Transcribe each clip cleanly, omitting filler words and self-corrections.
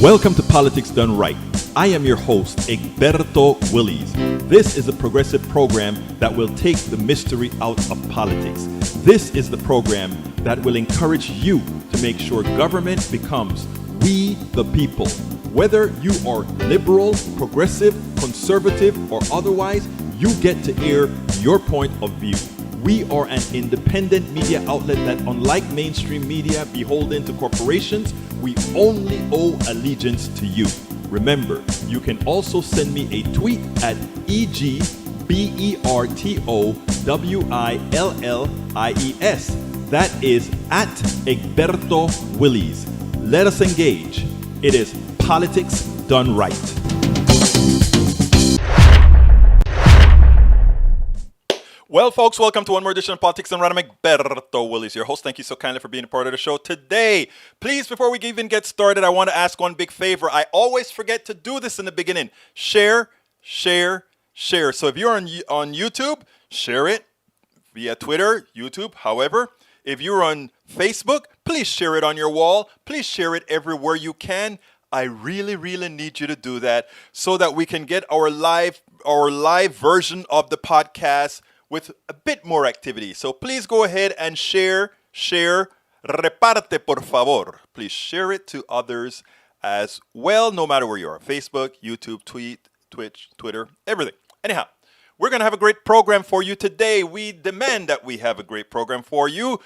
Welcome to Politics Done Right. I am your host, Egberto Willies. This is a progressive program that will take the mystery out of politics. This is the program that will encourage you to make sure government becomes we the people. Whether you are liberal, progressive, conservative, or otherwise, you get to air your point of view. We are an independent media outlet that, unlike mainstream media beholden to corporations, we only owe allegiance to you. Remember, you can also send me a tweet at EGBERTOWILLIES. That is at Egberto Willies. Let us engage. It is Politics Done Right. Well, folks, welcome to one more edition of Politics Done Right. I'm Egberto Willies, your host. Thank you so kindly for being a part of the show today. Please, before we even get started, I want to ask one big favor. I always forget to do this in the beginning. Share, share, share. So if you're on YouTube, share it via Twitter, YouTube, however. If you're on Facebook, please share it on your wall. Please share it everywhere you can. I really, really need you to do that so that we can get our live version of the podcast with a bit more activity. So please go ahead and share, reparte por favor. Please share it to others as well, no matter where you are. Facebook, YouTube, Twitch, Twitter, everything. Anyhow, we're going to have a great program for you today. We demand that we have a great program for you.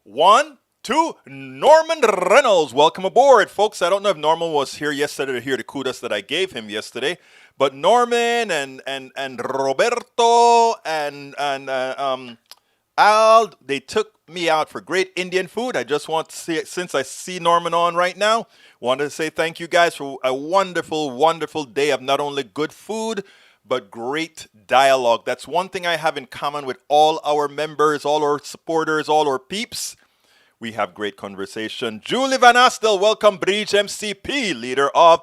1, 2, Norman Reynolds. Welcome aboard, folks. I don't know if Norman was here yesterday to hear the kudos that I gave him yesterday. But Norman and Roberto and Al, they took me out for great Indian food. I just want to see it, since I see Norman on right now, wanted to say thank you guys for a wonderful, wonderful day of not only good food, but great dialogue. That's one thing I have in common with all our members, all our supporters, all our peeps. We have great conversation. Julie Van Astel, welcome, Bridge MCP, leader of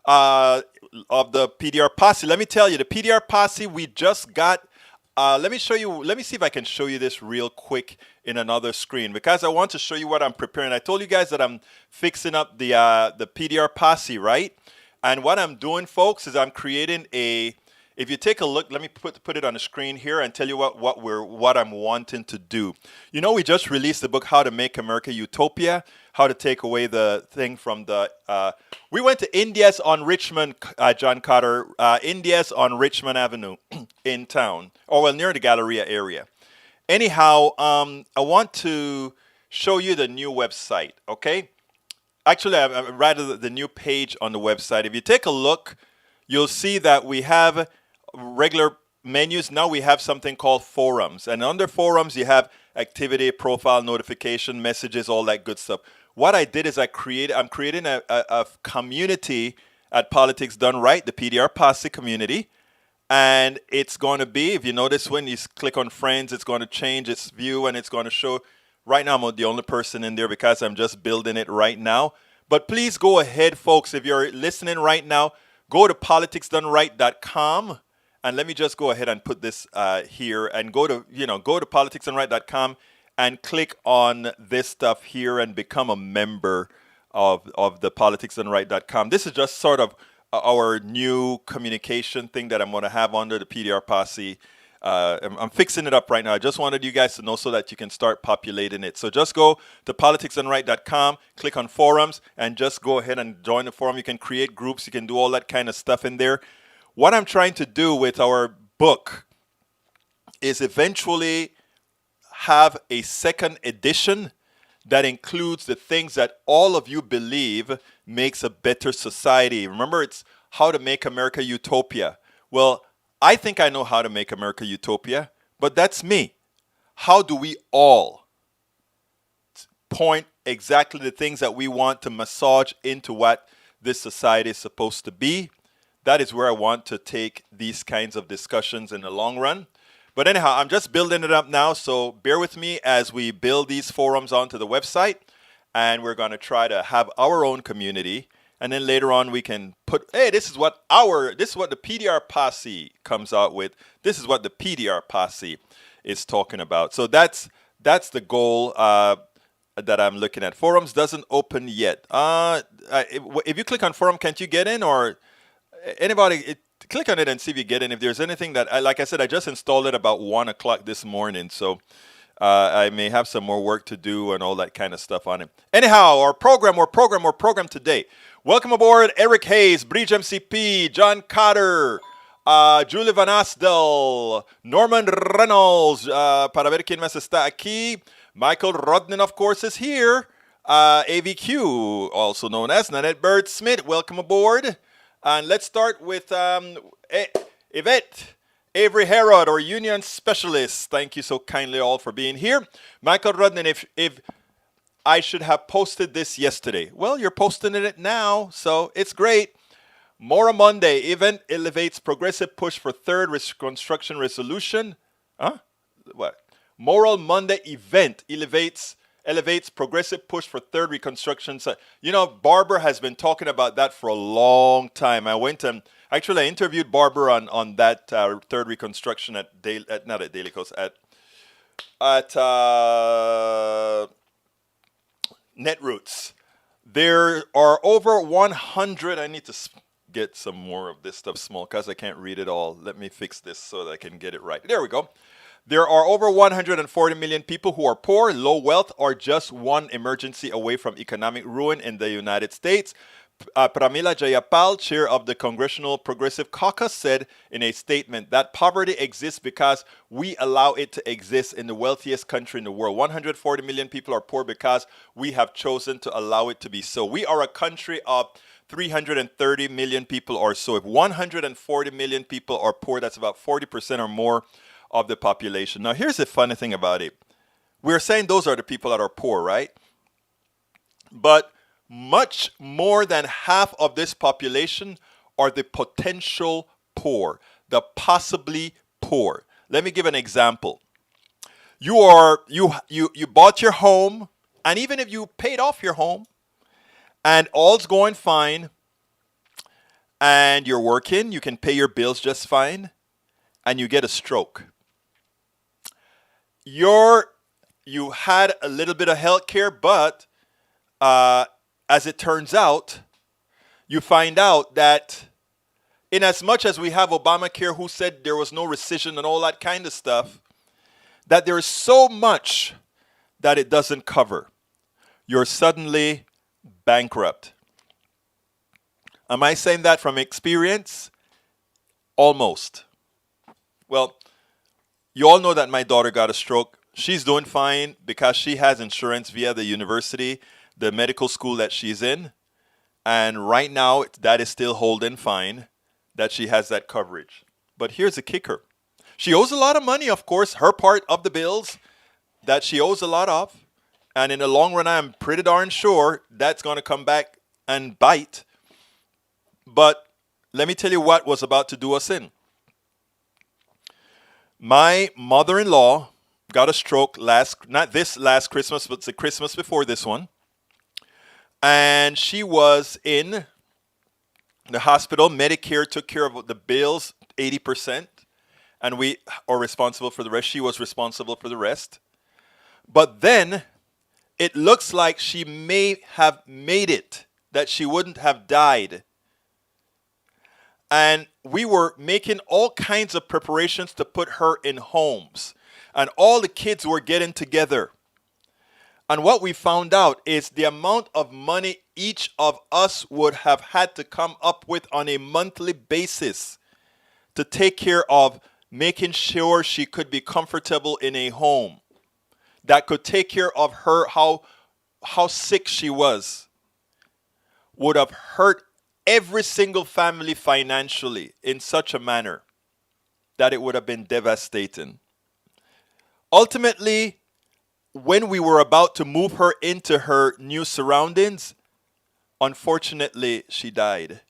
the PDR Posse. Let me tell you, the PDR Posse, we just got, let me see if I can show you this real quick in another screen, because I want to show you what I'm preparing. I told you guys that I'm fixing up the PDR Posse, right? And what I'm doing, folks, is I'm creating if you take a look, let me put it on the screen here and tell you what I'm wanting to do. You know, we just released the book, How to Make America Utopia, how to take away the thing from the, we went to India's on Richmond, John Carter, India's on Richmond Avenue in town, or well, near the Galleria area. Anyhow, I want to show you the new website, okay? Actually, rather the new page on the website. If you take a look, you'll see that we have regular menus. Now we have something called forums, and under forums you have activity, profile, notification, messages, all that good stuff. What I did is I'm creating a community at Politics Done Right, the PDR Posse community, and it's going to be, if you notice when you click on friends, it's going to change its view and it's going to show. Right now I'm the only person in there because I'm just building it right now. But please go ahead, folks, if you're listening right now, go to politicsdoneright.com. And let me just go ahead and put this here and go to politicsdoneright.com and click on this stuff here and become a member of the politicsdoneright.com. This is just sort of our new communication thing that I'm going to have under the PDR Posse. I'm fixing it up right now. I just wanted you guys to know so that you can start populating it. So just go to politicsdoneright.com, click on forums, and just go ahead and join the forum. You can create groups. You can do all that kind of stuff in there. What I'm trying to do with our book is eventually have a second edition that includes the things that all of you believe makes a better society. Remember, it's How to Make America Utopia. Well, I think I know how to make America utopia, but that's me. How do we all point exactly the things that we want to massage into what this society is supposed to be? That is where I want to take these kinds of discussions in the long run. But anyhow, I'm just building it up now, so bear with me as we build these forums onto the website, and we're going to try to have our own community. And then later on we can put, hey, this is what the PDR Posse comes out with. This is what the PDR Posse is talking about. So that's the goal. that I'm looking at. Forums doesn't open yet. If you click on forum, can't you get in? Or anybody, click on it and see if you get in. If there's anything that, like I said, I just installed it about 1 o'clock this morning. So I may have some more work to do and all that kind of stuff on it. Anyhow, our program today. Welcome aboard Eric Hayes, Bridge MCP, John Cotter, Julie Van Asdel, Norman Reynolds, para ver quién más está aquí. Michael Rodnan, of course, is here. AVQ, also known as Nanette Bird Smith, welcome aboard. And let's start with Yvette Avery Herod, our union specialist. Thank you so kindly all for being here. Michael Rodnan, if I should have posted this yesterday. Well, you're posting it now, so it's great. Mora Monday, event elevates progressive push for third reconstruction resolution. Huh? What? Moral Monday event elevates progressive push for third reconstruction. So, Barbara has been talking about that for a long time. I went and actually I interviewed Barbara on that third reconstruction not at Daily Coast, at Netroots. There are over 100. I need to get some more of this stuff small because I can't read it all. Let me fix this so that I can get it right. There we go. There are over 140 million people who are poor, low wealth, or just one emergency away from economic ruin in the United States. Pramila Jayapal, chair of the Congressional Progressive Caucus, said in a statement that poverty exists because we allow it to exist in the wealthiest country in the world. 140 million people are poor because we have chosen to allow it to be so. We are a country of 330 million people or so. If 140 million people are poor, that's about 40% or more of the population. Now, here's the funny thing about it. We're saying those are the people that are poor, right? But much more than half of this population are the potential poor, the possibly poor. Let me give an example. You bought your home, and even if you paid off your home, and all's going fine, and you're working, you can pay your bills just fine, and you get a stroke. You had a little bit of health care, but as it turns out, you find out that in as much as we have Obamacare, who said there was no rescission and all that kind of stuff, that there is so much that it doesn't cover. You're suddenly bankrupt. Am I saying that from experience? Almost. Well, you all know that my daughter got a stroke. She's doing fine because she has insurance via the university, the medical school that she's in. And right now, that is still holding fine that she has that coverage. But here's the kicker. She owes a lot of money, of course, her part of the bills that she owes a lot of. And in the long run, I'm pretty darn sure that's going to come back and bite. But let me tell you what was about to do us in. My mother-in-law got a stroke not this last Christmas, but the Christmas before this one. And she was in the hospital. Medicare took care of the bills, 80%. And we are responsible for the rest. She was responsible for the rest. But then it looks like she may have made it, that she wouldn't have died. And we were making all kinds of preparations to put her in homes. And all the kids were getting together. And what we found out is the amount of money each of us would have had to come up with on a monthly basis to take care of making sure she could be comfortable in a home that could take care of her, how sick she was, would have hurt every single family financially in such a manner that it would have been devastating. Ultimately, when we were about to move her into her new surroundings, unfortunately, she died.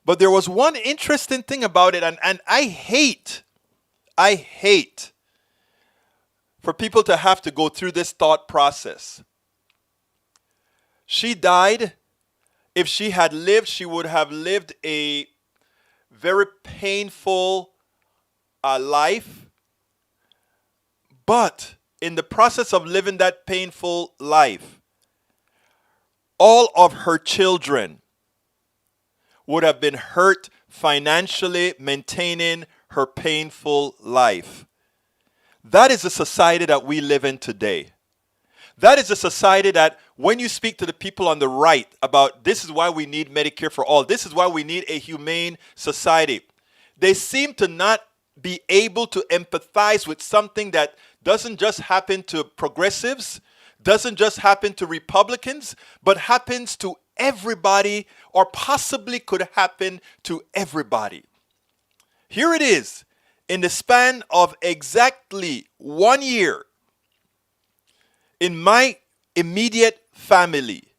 But there was one interesting thing about it, and I hate for people to have to go through this thought process. She died. If she had lived, she would have lived a very painful life. But in the process of living that painful life, all of her children would have been hurt financially maintaining her painful life. That is the society that we live in today. That is a society that when you speak to the people on the right about this is why we need Medicare for all, this is why we need a humane society, they seem to not be able to empathize with something that doesn't just happen to progressives, doesn't just happen to Republicans, but happens to everybody or possibly could happen to everybody. Here it is. In the span of exactly 1 year, in my immediate family,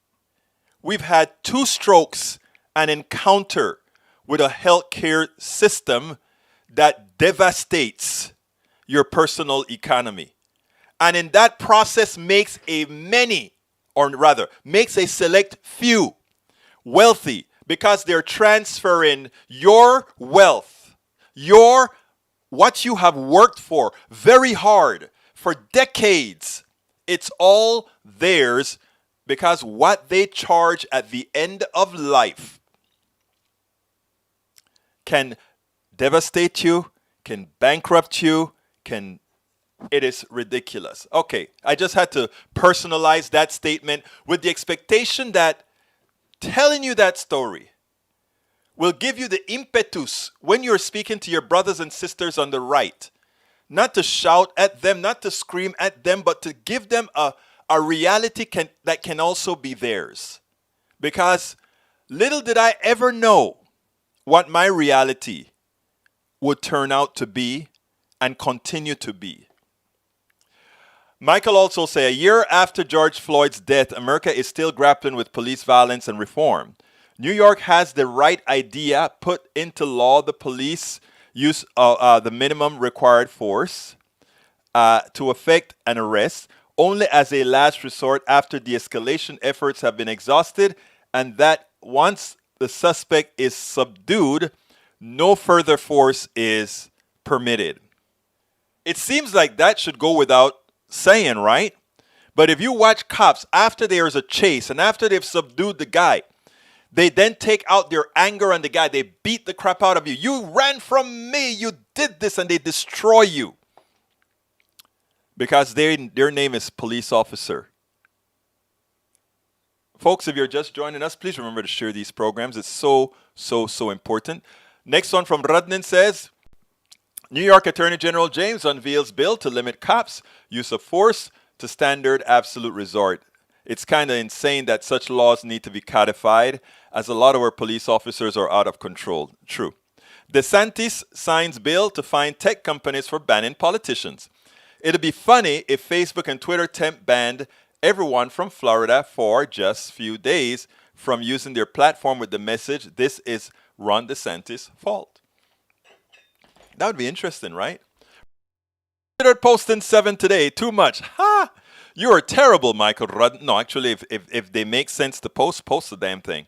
we've had 2 strokes, an encounter with a healthcare system that devastates your personal economy. And in that process makes makes a select few wealthy because they're transferring your wealth, what you have worked for very hard for decades. It's all theirs because what they charge at the end of life can devastate you, can bankrupt you, it is ridiculous. Okay, I just had to personalize that statement with the expectation that telling you that story will give you the impetus when you're speaking to your brothers and sisters on the right, not to shout at them, not to scream at them, but to give them a reality that can also be theirs. Because little did I ever know what my reality would turn out to be and continue to be. Michael also said, a year after George Floyd's death, America is still grappling with police violence and reform. New York has the right idea, put into law the police use the minimum required force to effect an arrest only as a last resort after de-escalation efforts have been exhausted, and that once the suspect is subdued, no further force is permitted. It seems like that should go without saying, right? But if you watch cops, after there's a chase and after they've subdued the guy, they then take out their anger on the guy. They beat the crap out of you. You ran from me. You did this, and they destroy you. Because their name is police officer. Folks, if you're just joining us, please remember to share these programs. It's so important. Next one from Rudnin says, New York Attorney General James unveils bill to limit cops' use of force to standard absolute resort. It's kind of insane that such laws need to be codified, as a lot of our police officers are out of control. True. DeSantis signs bill to fine tech companies for banning politicians. It'd be funny if Facebook and Twitter banned everyone from Florida for just a few days from using their platform with the message, "This is Ron DeSantis' fault." That would be interesting, right? Posting 7 today. Too much. Ha! You are terrible, Michael Rudd. No, actually, if they make sense to post the damn thing.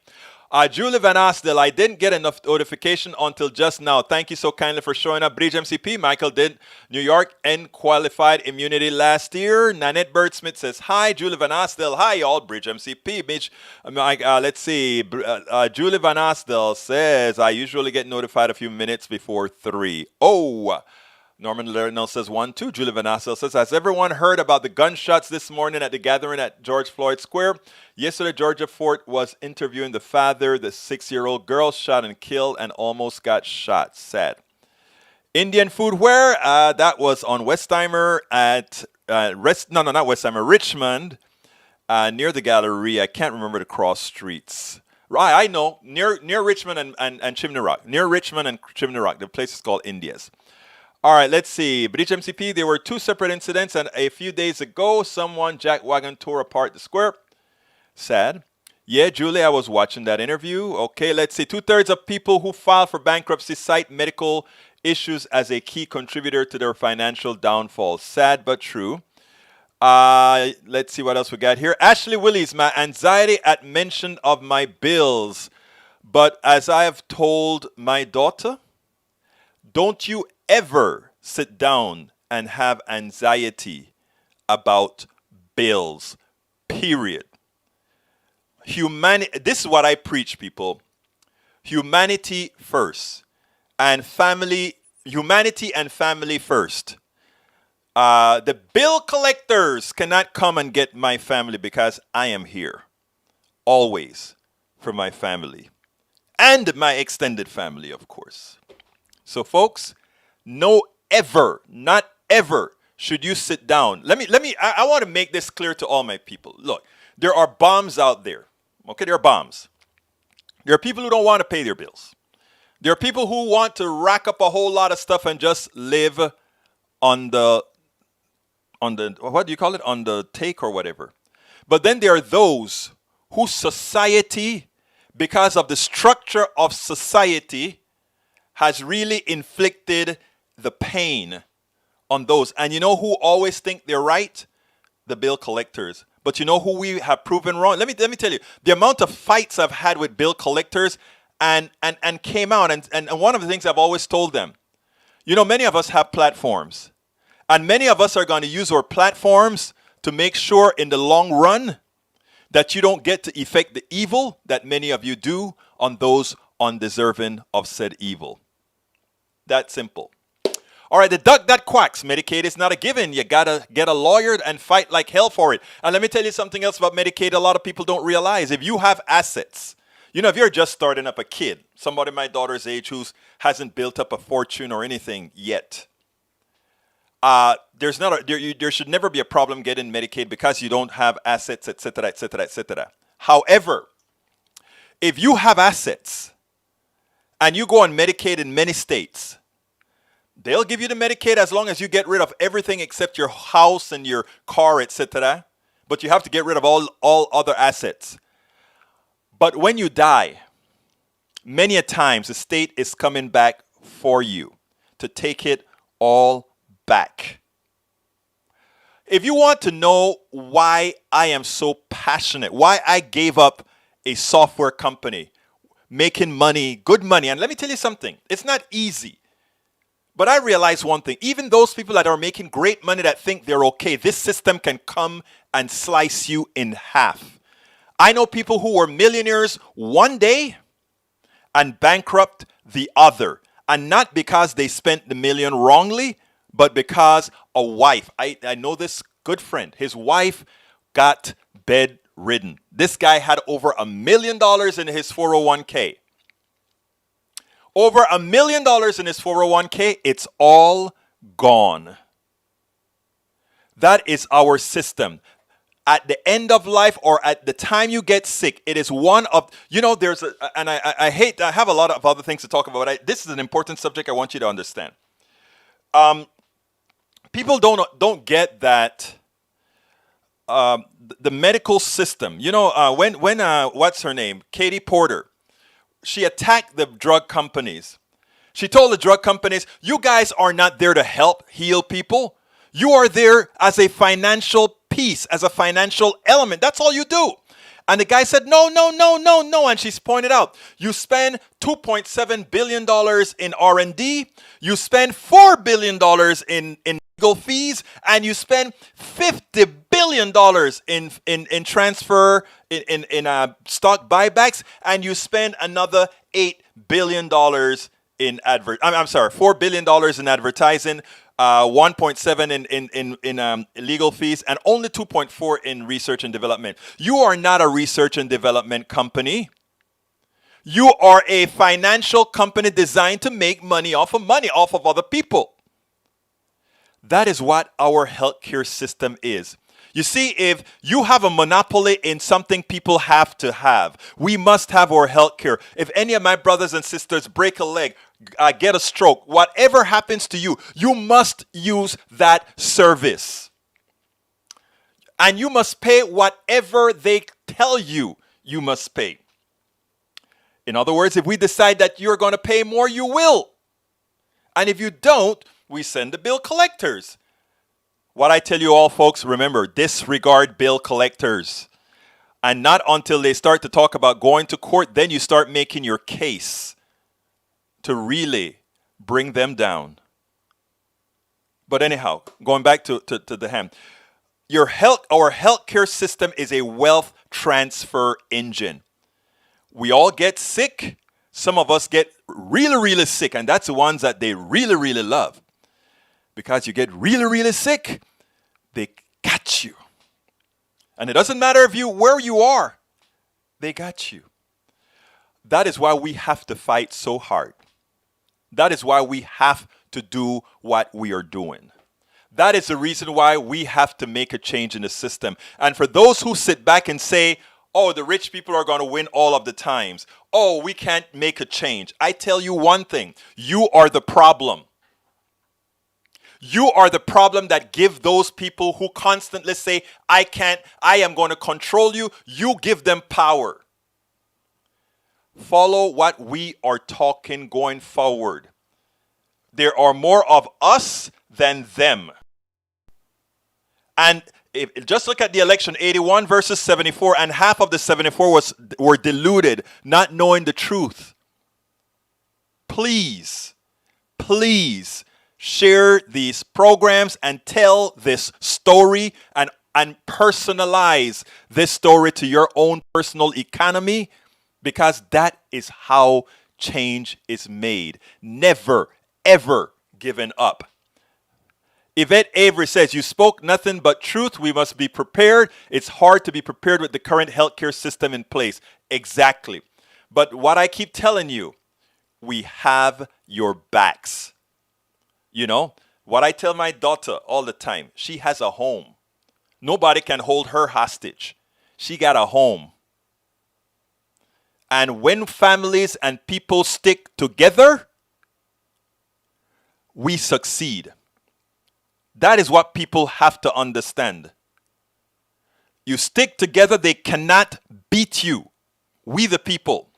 Julie Van Asdel, I didn't get enough notification until just now. Thank you so kindly for showing up. Bridge MCP, Michael did New York end qualified immunity last year. Nanette Birdsmith says, hi. Julie Van Asdel, hi, y'all. Bridge MCP. Let's see. Julie Van Asdel says, I usually get notified a few minutes before 3. Oh, Norman Lerner says 1, 2. Julie Van Assel says, has everyone heard about the gunshots this morning at the gathering at George Floyd Square? Yesterday, Georgia Fort was interviewing the father. The 6-year-old girl shot and killed and almost got shot. Sad. Indian food where? That was on Westheimer at Richmond, near the Galleria. I can't remember the cross streets. Right, I know. Near Richmond and Chimney Rock. Near Richmond and Chimney Rock. The place is called India's. All right, let's see. British MCP, there were 2 separate incidents, and a few days ago, someone jack wagon tore apart the square. Sad. Yeah, Julie, I was watching that interview. Okay, let's see. 2/3 of people who file for bankruptcy cite medical issues as a key contributor to their financial downfall. Sad but true. Let's see what else we got here. Ashley Willis, my anxiety at mention of my bills. But as I have told my daughter, don't you ever sit down and have anxiety about bills, period. This is what I preach, people. Humanity first. And humanity and family first. The bill collectors cannot come and get my family because I am here. Always for my family. And my extended family, of course. So folks, not ever should you sit down. I want to make this clear to all my people. Look, there are bombs out there. Okay, there are bombs. There are people who don't want to pay their bills. There are people who want to rack up a whole lot of stuff and just live on the what do you call it? On the take or whatever. But then there are those whose society, because of the structure of society, has really inflicted the pain on those. And you know who always think they're right? The bill collectors. But you know who we have proven wrong? Let me tell you, the amount of fights I've had with bill collectors and came out, and one of the things I've always told them, you know, many of us have platforms. And many of us are going to use our platforms to make sure in the long run that you don't get to effect the evil that many of you do on those undeserving of said evil. That simple. All right, the duck that quacks. Medicaid is not a given. You got to get a lawyer and fight like hell for it. And let me tell you something else about Medicaid a lot of people don't realize. If you have assets, you know, if you're just starting up a kid, somebody my daughter's age who hasn't built up a fortune or anything yet, there should never be a problem getting Medicaid because you don't have assets, etc., etc., etc. However, if you have assets and you go on Medicaid in many states, they'll give you the Medicaid as long as you get rid of everything except your house and your car, etc. But you have to get rid of all other assets. But when you die, many a times the state is coming back for you to take it all back. If you want to know why I am so passionate, why I gave up a software company, making money, good money, and let me tell you something, it's not easy. But I realize one thing, even those people that are making great money that think they're okay, this system can come and slice you in half. I know people who were millionaires one day and bankrupt the other. And not because they spent the million wrongly, but because a wife, I know this good friend, his wife got bedridden. This guy had over $1 million in his 401k. Over $1 million in his 401k, it's all gone. That is our system. At the end of life or at the time you get sick, it is one of, you know, I have a lot of other things to talk about, but this is an important subject I want you to understand. People don't get that the medical system, you know, when what's her name? Katie Porter, she attacked the drug companies. She told the drug companies, you guys are not there to help heal people. You are there as a financial piece, as a financial element. That's all you do. And the guy said, no. And she's pointed out, you spend $2.7 billion in R&D. You spend $4 billion in legal fees. And you spend $50 billion in transfer, in stock buybacks. And you spend another $8 billion in $4 billion in advertising, 1.7 in legal fees, and only 2.4 in research and development. You are not a research and development company. You are a financial company designed to make money off of other people. That is what our healthcare system is. You see, if you have a monopoly in something people have to have, we must have our health care. If any of my brothers and sisters break a leg, get a stroke, whatever happens to you, you must use that service. And you must pay whatever they tell you you must pay. In other words, if we decide that you're going to pay more, you will. And if you don't, we send the bill collectors. What I tell you all, folks, remember, disregard bill collectors. And not until they start to talk about going to court, then you start making your case to really bring them down. But anyhow, going back to the ham. Our healthcare system is a wealth transfer engine. We all get sick. Some of us get really, really sick, and that's the ones that they really, really love. Because you get really, really sick, they got you. And it doesn't matter where you are, they got you. That is why we have to fight so hard. That is why we have to do what we are doing. That is the reason why we have to make a change in the system. And for those who sit back and say, oh, the rich people are going to win all of the times. Oh, we can't make a change. I tell you one thing. You are the problem. You are the problem that give those people who constantly say, I am going to control you. You give them power. Follow what we are talking going forward. There are more of us than them. And just look at the election, 81 versus 74, and half of the 74 were deluded, not knowing the truth. Please, please share these programs and tell this story and personalize this story to your own personal economy, because that is how change is made. Never, ever giving up. Yvette Avery says, you spoke nothing but truth. We must be prepared. It's hard to be prepared with the current healthcare system in place. Exactly. But what I keep telling you, we have your backs. You know, what I tell my daughter all the time, she has a home. Nobody can hold her hostage. She got a home. And when families and people stick together, we succeed. That is what people have to understand. You stick together, they cannot beat you. We the people.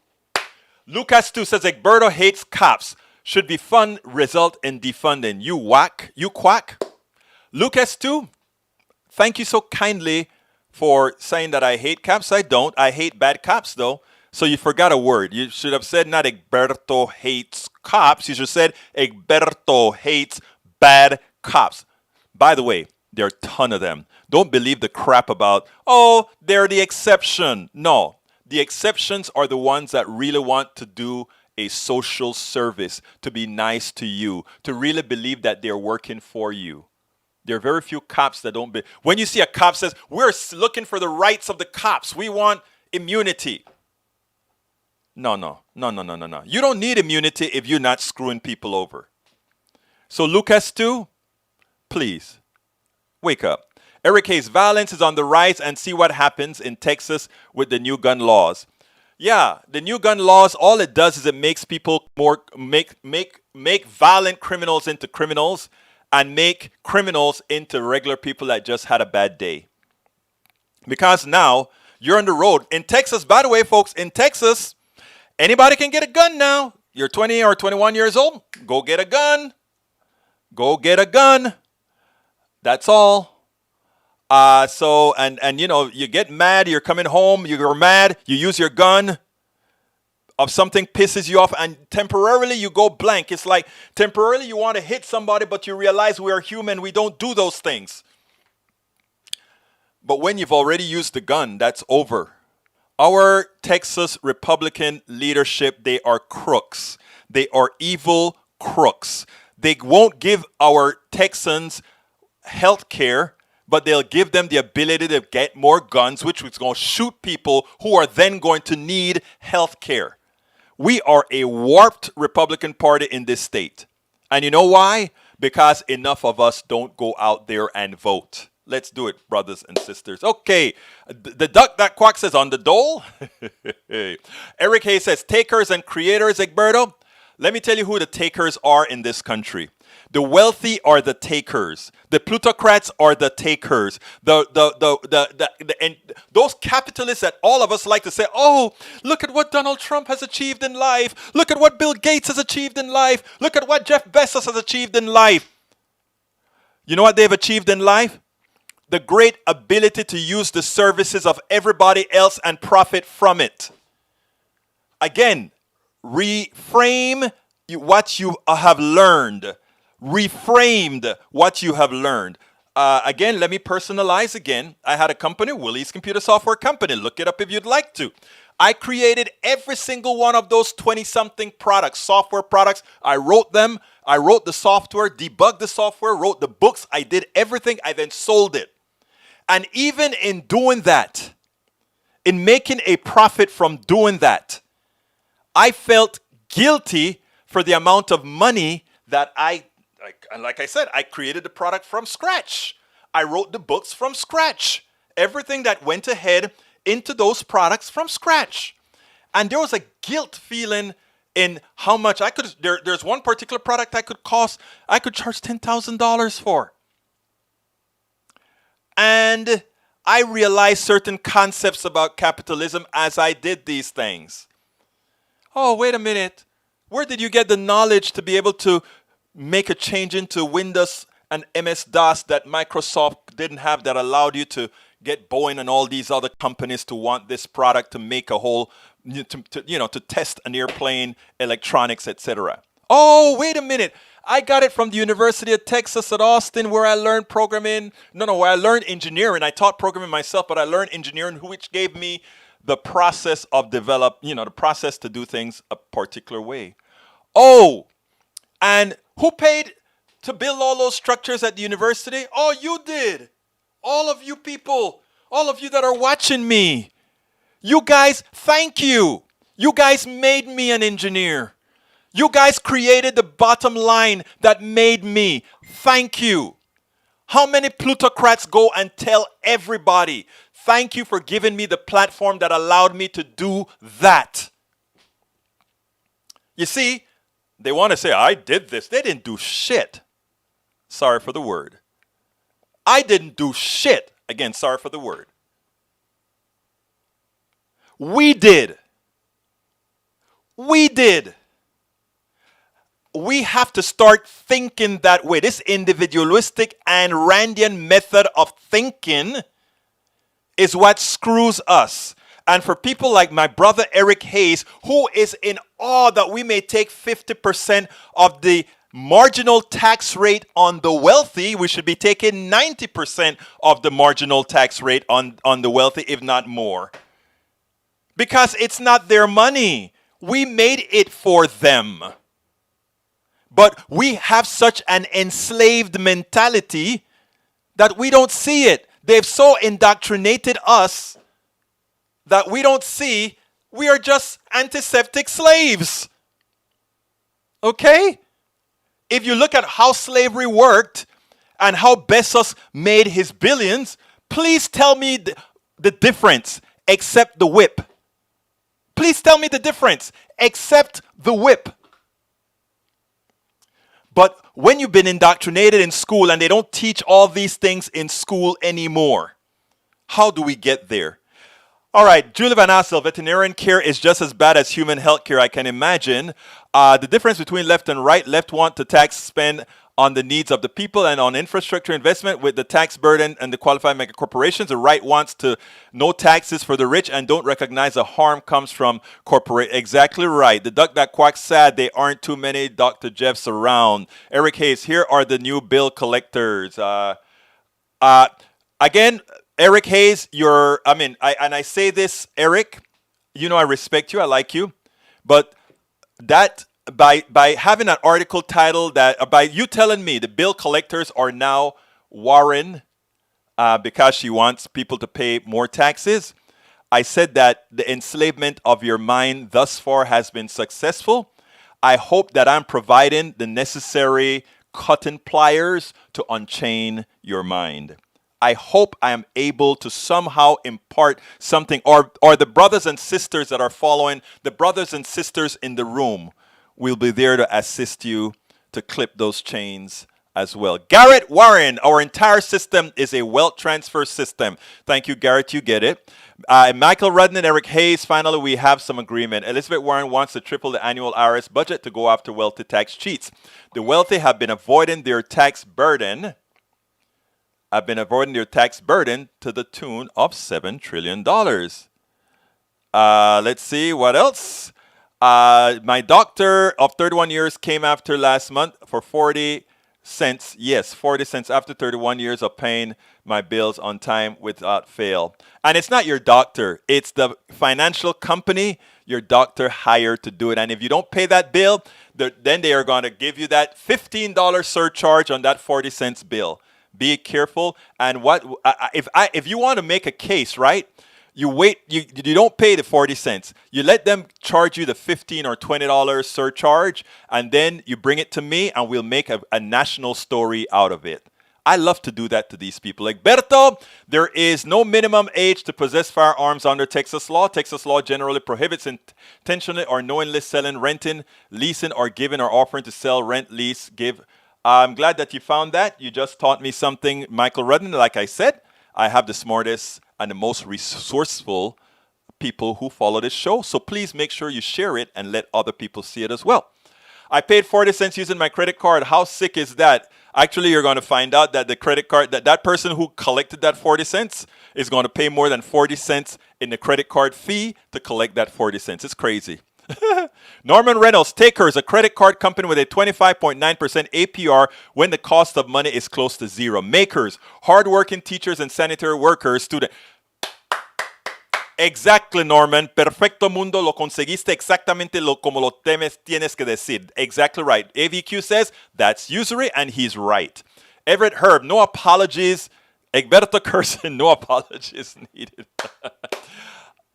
Lucas 2 says, Egberto hates cops. Should be fun, result in defunding. You whack, you quack. Lucas 2, thank you so kindly for saying that I hate cops. I don't. I hate bad cops, though. So you forgot a word. You should have said not Egberto hates cops. You should have said Egberto hates bad cops. By the way, there are a ton of them. Don't believe the crap about, oh, they're the exception. No, the exceptions are the ones that really want to do a social service, to be nice to you, to really believe that they're working for you. There are very few cops that don't. When you see a cop says, we're looking for the rights of the cops, we want immunity. No. You don't need immunity if you're not screwing people over. So Lucas 2, please, wake up. Eric Hayes, violence is on the rise, and see what happens in Texas with the new gun laws. Yeah, the new gun laws, all it does is it makes people make violent criminals into criminals and make criminals into regular people that just had a bad day. Because now you're on the road. In Texas, by the way, folks, in Texas, anybody can get a gun now. You're 20 or 21 years old, go get a gun. Go get a gun. That's all. And you know, you get mad, you're coming home, you're mad, you use your gun, of something pisses you off, and temporarily you go blank. It's like temporarily you want to hit somebody, but you realize we are human, we don't do those things. But when you've already used the gun, that's over. Our Texas Republican leadership, they are crooks. They are evil crooks. They won't give our Texans health care, but they'll give them the ability to get more guns, which is going to shoot people who are then going to need health care. We are a warped Republican Party in this state. And you know why? Because enough of us don't go out there and vote. Let's do it, brothers and sisters. Okay, the duck that quack says on the dole. Eric Hayes says, takers and creators, Egberto. Let me tell you who the takers are in this country. The wealthy are the takers. The plutocrats are the takers. And those capitalists that all of us like to say, oh, look at what Donald Trump has achieved in life. Look at what Bill Gates has achieved in life. Look at what Jeff Bezos has achieved in life. You know what they've achieved in life? The great ability to use the services of everybody else and profit from it. Again, reframe what you have learned. Reframed what you have learned. Again, let me personalize again. I had a company, Willie's Computer Software Company. Look it up if you'd like to. I created every single one of those 20-something products, software products. I wrote them. I wrote the software, debugged the software, wrote the books. I did everything. I then sold it. And even in doing that, in making a profit from doing that, I felt guilty for the amount of money that like I said, I created the product from scratch. I wrote the books from scratch. Everything that went ahead into those products from scratch. And there was a guilt feeling in how much I could, there's one particular product I could charge $10,000 for. And I realized certain concepts about capitalism as I did these things. Oh, wait a minute. Where did you get the knowledge to be able to make a change into Windows and MS-DOS that Microsoft didn't have, that allowed you to get Boeing and all these other companies to want this product to make a whole, to test an airplane, electronics, etc. Oh, wait a minute. I got it from the University of Texas at Austin, where I learned programming. Where I learned engineering. I taught programming myself, but I learned engineering, which gave me the process of the process to do things a particular way. Oh, and who paid to build all those structures at the university? Oh, you did. All of you people, all of you that are watching me. You guys, thank you. You guys made me an engineer. You guys created the bottom line that made me. Thank you. How many plutocrats go and tell everybody, thank you for giving me the platform that allowed me to do that? You see, they want to say, I did this. They didn't do shit. Sorry for the word. I didn't do shit. Again, sorry for the word. We did. We did. We have to start thinking that way. This individualistic and Randian method of thinking is what screws us. And for people like my brother Eric Hayes, who is in awe that we may take 50% of the marginal tax rate on the wealthy, we should be taking 90% of the marginal tax rate on the wealthy, if not more. Because it's not their money. We made it for them. But we have such an enslaved mentality that we don't see it. They've so indoctrinated us that we don't see we are just antiseptic slaves. Okay? If you look at how slavery worked and how Bezos made his billions, please tell me the difference except the whip. Please tell me the difference except the whip. But when you've been indoctrinated in school and they don't teach all these things in school anymore, how do we get there? All right, Julie Van Assel, veterinarian care is just as bad as human health care, I can imagine. The difference between left and right, left want to tax spend on the needs of the people and on infrastructure investment with the tax burden and the qualified mega corporations. The right wants to no taxes for the rich and don't recognize the harm comes from corporate. Exactly right. The duck that quacks sad, there aren't too many Dr. Jeffs around. Eric Hayes, here are the new bill collectors. Again, Eric Hayes, I say this, Eric, I respect you, I like you, but that by having an article title that by you telling me the bill collectors are now Warren because she wants people to pay more taxes, I said that the enslavement of your mind thus far has been successful. I hope that I'm providing the necessary cutting pliers to unchain your mind. I hope I am able to somehow impart something, or the brothers and sisters that are following, the brothers and sisters in the room will be there to assist you to clip those chains as well. Garrett Warren, our entire system is a wealth transfer system. Thank you, Garrett, you get it. Michael Rudden, Eric Hayes, finally we have some agreement. Elizabeth Warren wants to triple the annual IRS budget to go after wealthy tax cheats. The wealthy have been avoiding their tax burden. To the tune of $7 trillion. Let's see, what else? My doctor of 31 years came after last month for 40 cents. Yes, 40 cents after 31 years of paying my bills on time without fail. And it's not your doctor, it's the financial company your doctor hired to do it. And if you don't pay that bill, then they are going to give you that $15 surcharge on that 40 cents bill. Be careful. And if you want to make a case, right? You don't pay the 40 cents. You let them charge you the $15 or $20 surcharge, and then you bring it to me and we'll make a national story out of it. I love to do that to these people. Like, Berto, there is no minimum age to possess firearms under Texas law. Texas law generally prohibits intentionally or knowingly selling, renting, leasing, or giving or offering to sell, rent, lease, give. I'm glad that you found that. You just taught me something, Michael Rudden. Like I said, I have the smartest and the most resourceful people who follow this show. So please make sure you share it and let other people see it as well. I paid 40 cents using my credit card. How sick is that? Actually, you're going to find out that the credit card, that person who collected that 40 cents is going to pay more than 40 cents in the credit card fee to collect that 40 cents. It's crazy. Norman Reynolds, Takers, a credit card company with a 25.9% APR when the cost of money is close to zero. Makers, hardworking teachers and sanitary workers, students. Exactly, Norman. Perfecto mundo, lo conseguiste exactamente como lo tienes que decir. Exactly right. AVQ says that's usury, and he's right. Everett Herb, no apologies. Egberto Curson, no apologies needed.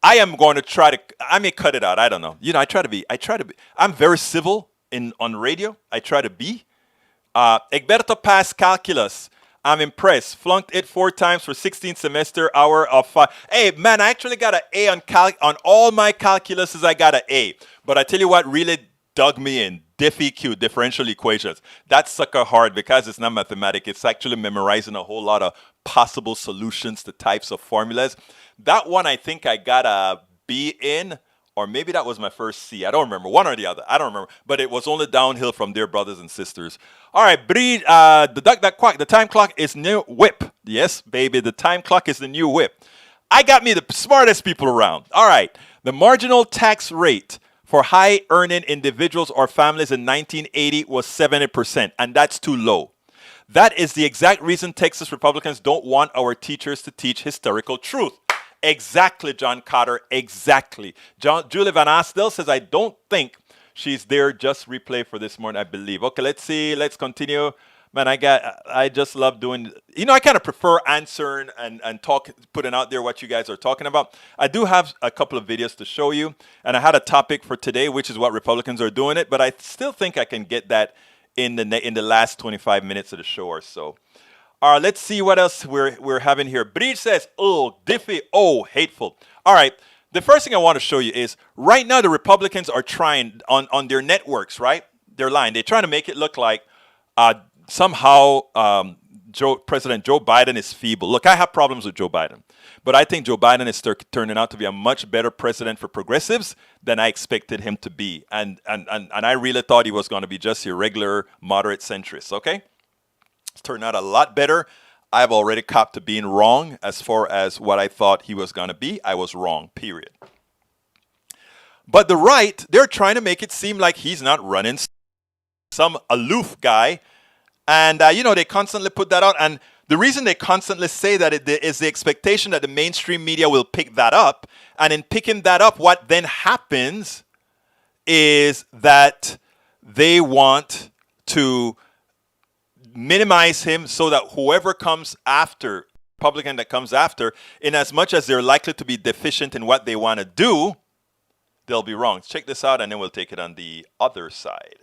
I am going to try to, I may cut it out. I don't know. I try to be, I'm very civil on radio. I try to be. Egberto passed calculus. I'm impressed. Flunked it 4 times for 16th semester hour of 5. Hey, man, I actually got an A on all my calculuses. I got an A. But I tell you what really dug me in. DiffEQ, differential equations. That's sucker hard because it's not mathematics. It's actually memorizing a whole lot of possible solutions to types of formulas. That one I think I got a B in, or maybe that was my first C. I don't remember. One or the other. I don't remember. But it was only downhill from there, brothers and sisters. All right, breed. The duck that quack. The time clock is new whip. Yes, baby. The time clock is the new whip. I got me the smartest people around. All right. The marginal tax rate for high-earning individuals or families in 1980 was 70%, and that's too low. That is the exact reason Texas Republicans don't want our teachers to teach historical truth. Exactly, John Cotter, exactly. Julie Van Astel says, I don't think she's there. Just replay for this morning, I believe. Okay, let's see. Let's continue. Man, I just love doing, I kind of prefer answering and putting out there what you guys are talking about. I do have a couple of videos to show you, and I had a topic for today, which is what Republicans are doing it, but I still think I can get that in the last 25 minutes of the show or so. All right, let's see what else we're having here. Breed says, oh, diffy, oh, hateful. All right, the first thing I want to show you is right now the Republicans are trying on their networks, right? They're lying. They're trying to make it look like somehow President Joe Biden is feeble. Look, I have problems with Joe Biden, but I think Joe Biden is turning out to be a much better president for progressives than I expected him to be. And I really thought he was going to be just your regular moderate centrist, okay? It's turned out a lot better. I've already copped to being wrong as far as what I thought he was going to be. I was wrong, period. But the right, they're trying to make it seem like he's not running, some aloof guy. And, they constantly put that out. And the reason they constantly say that is the expectation that the mainstream media will pick that up. And in picking that up, what then happens is that they want to minimize him so that whoever comes after, Republican that comes after, in as much as they're likely to be deficient in what they want to do, they'll be wrong. Check this out, and then we'll take it on the other side.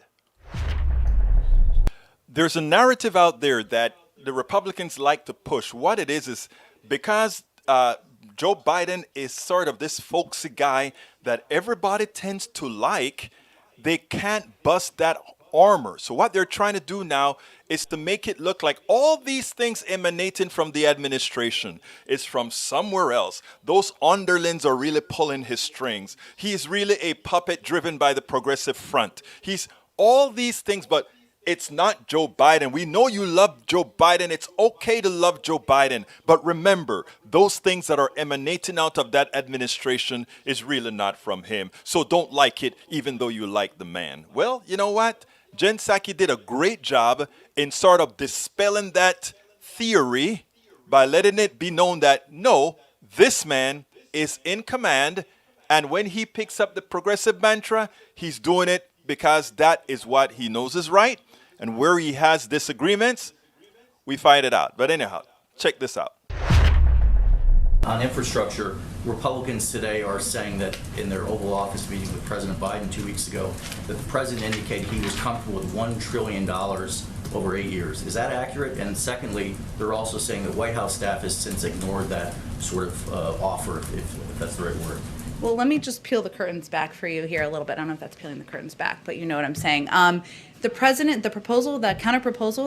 There's a narrative out there that the Republicans like to push. What it is because Joe Biden is sort of this folksy guy that everybody tends to like, they can't bust that armor. So what they're trying to do now is to make it look like all these things emanating from the administration is from somewhere else. Those underlings are really pulling his strings. He's really a puppet driven by the progressive front. He's all these things, but it's not Joe Biden. We know you love Joe Biden. It's okay to love Joe Biden. But remember, those things that are emanating out of that administration is really not from him. So don't like it, even though you like the man. Well, you know what? Jen Psaki did a great job in sort of dispelling that theory by letting it be known that no, this man is in command, and when he picks up the progressive mantra, he's doing it because that is what he knows is right, and where he has disagreements, we fight it out. But anyhow, check this out. On infrastructure, Republicans today are saying that in their Oval Office meeting with President Biden 2 weeks ago, that the president indicated he was comfortable with $1 trillion over 8 years. Is that accurate? And secondly, they're also saying that White House staff has since ignored that sort of offer, if that's the right word. Well, let me just peel the curtains back for you here a little bit. I don't know if that's peeling the curtains back, but you know what I'm saying. The counter proposal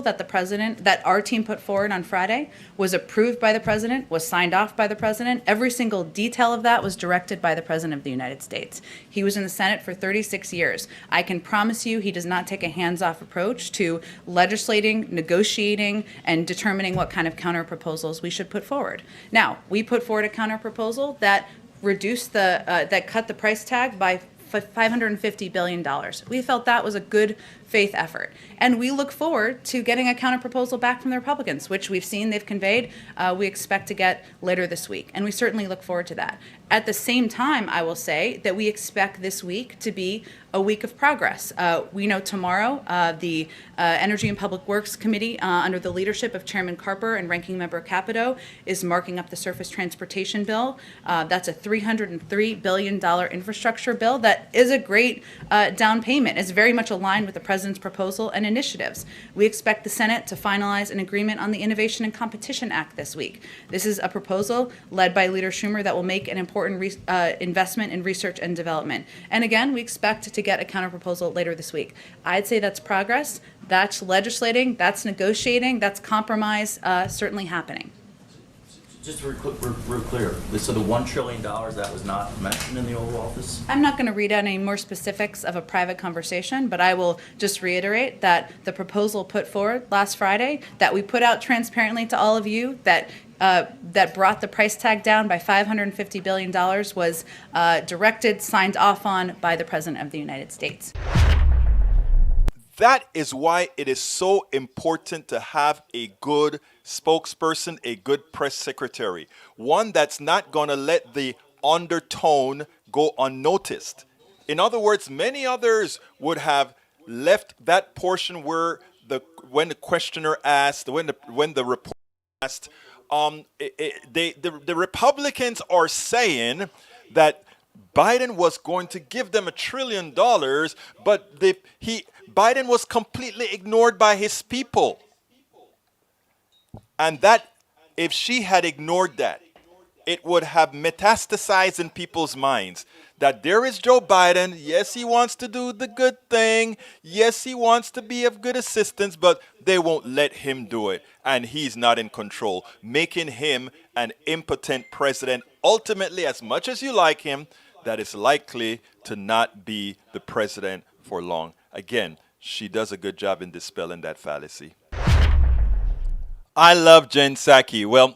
that our team put forward on Friday was approved by the president, was signed off by the president. Every single detail of that was directed by the president of the United States. He was in the Senate for 36 years. I can promise you he does not take a hands-off approach to legislating, negotiating, and determining what kind of counter proposals we should put forward. Now, we put forward a counter proposal that that cut the price tag by $550 billion. We felt that was a good faith effort. And we look forward to getting a counterproposal back from the Republicans, which we've seen they've conveyed we expect to get later this week. And we certainly look forward to that. At the same time, I will say that we expect this week to be a week of progress. We know tomorrow the Energy and Public Works Committee, under the leadership of Chairman Carper and Ranking Member Capito, is marking up the Surface Transportation Bill. That's a $303 billion infrastructure bill that is a great down payment. It's very much aligned with the President's proposal and initiatives. We expect the Senate to finalize an agreement on the Innovation and Competition Act this week. This is a proposal led by Leader Schumer that will make an important investment in research and development. And again, we expect to get a counterproposal later this week. I'd say that's progress, that's legislating, that's negotiating, that's compromise, certainly happening. Just real clear, so the $1 trillion that was not mentioned in the Oval Office? I'm not going to read out any more specifics of a private conversation, but I will just reiterate that the proposal put forward last Friday, that we put out transparently to all of you, that brought the price tag down by $550 billion was directed, signed off on by the President of the United States. That is why it is so important to have a good spokesperson, a good press secretary, one that's not going to let the undertone go unnoticed. In other words, many others would have left that portion where when the questioner asked, when the reporter asked, the Republicans are saying that Biden was going to give them $1 trillion, but Biden was completely ignored by his people. And that, if she had ignored that, it would have metastasized in people's minds that there is Joe Biden. Yes, he wants to do the good thing. Yes, he wants to be of good assistance, but they won't let him do it. And he's not in control, making him an impotent president. Ultimately, as much as you like him, that is likely to not be the president for long. Again, she does a good job in dispelling that fallacy. I love Jen Psaki. Well,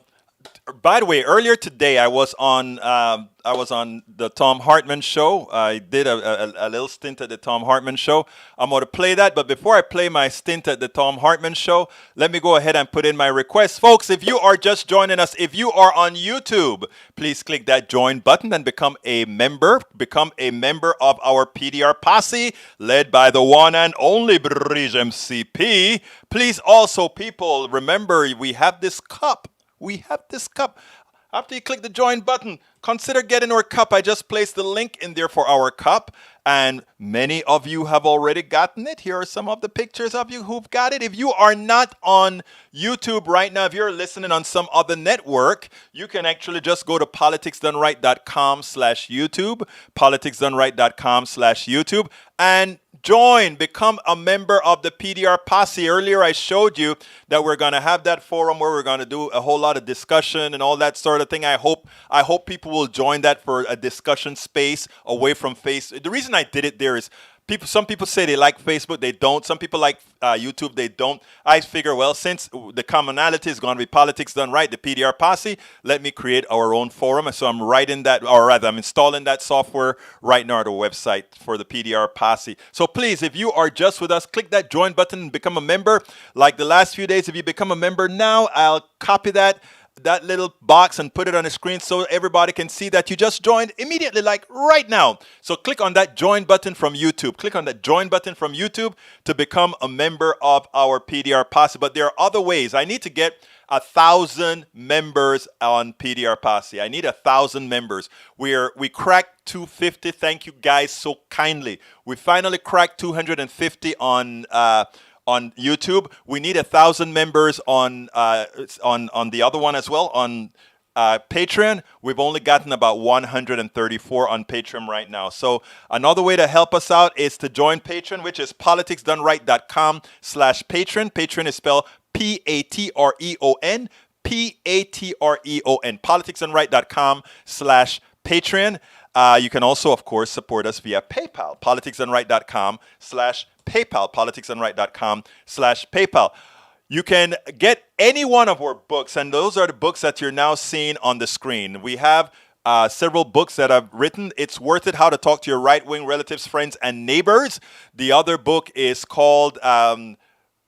by the way, earlier today I was on the Thom Hartmann show. I did a little stint at the Thom Hartmann show. I'm going to play that, but before I play my stint at the Thom Hartmann show, let me go ahead and put in my request. Folks, if you are just joining us, if you are on YouTube, please click that join button and become a member. Become a member of our PDR posse, led by the one and only Bridge MCP. Please also, people, remember we have this cup. We have this cup. After you click the join button, consider getting our cup. I just placed the link in there for our cup, and many of you have already gotten it. Here are some of the pictures of you who've got it. If you are not on YouTube right now, if you're listening on some other network, you can actually just go to politicsdoneright.com/YouTube, politicsdoneright.com/YouTube, and join, become a member of the PDR posse. Earlier I showed you that we're going to have that forum where we're going to do a whole lot of discussion and all that sort of thing. I hope people will join that for a discussion space away from face. The reason I did it there is Some people say they like Facebook, they don't. Some people like YouTube, they don't. I figure, well, since the commonality is going to be Politics Done Right, the PDR Posse, let me create our own forum. And so I'm writing that, or rather, I'm installing that software right now at the website for the PDR Posse. So please, if you are just with us, click that join button and become a member. Like the last few days, if you become a member now, I'll copy that little box and put it on the screen so everybody can see that you just joined immediately, like right now. So click on that join button from YouTube. Click on that join button from YouTube to become a member of our PDR Posse. But there are other ways. I need to get 1,000 members on PDR Posse. I need 1,000 members. We cracked 250. Thank you guys so kindly. We finally cracked 250 on YouTube. We need 1,000 members on the other one as well, on Patreon. We've only gotten about 134 on Patreon right now. So another way to help us out is to join Patreon, which is politicsdoneright.com/Patreon. Patreon is spelled Patreon. Patreon. Politicsdoneright.com/Patreon. You can also, of course, support us via PayPal. Politicsdoneright.com/PayPal. Politicsdoneright.com/PayPal. You can get any one of our books, and those are the books that you're now seeing on the screen. We have several books that I've written. It's Worth It, How to Talk to Your Right-Wing Relatives, Friends, and Neighbors. The other book is called, come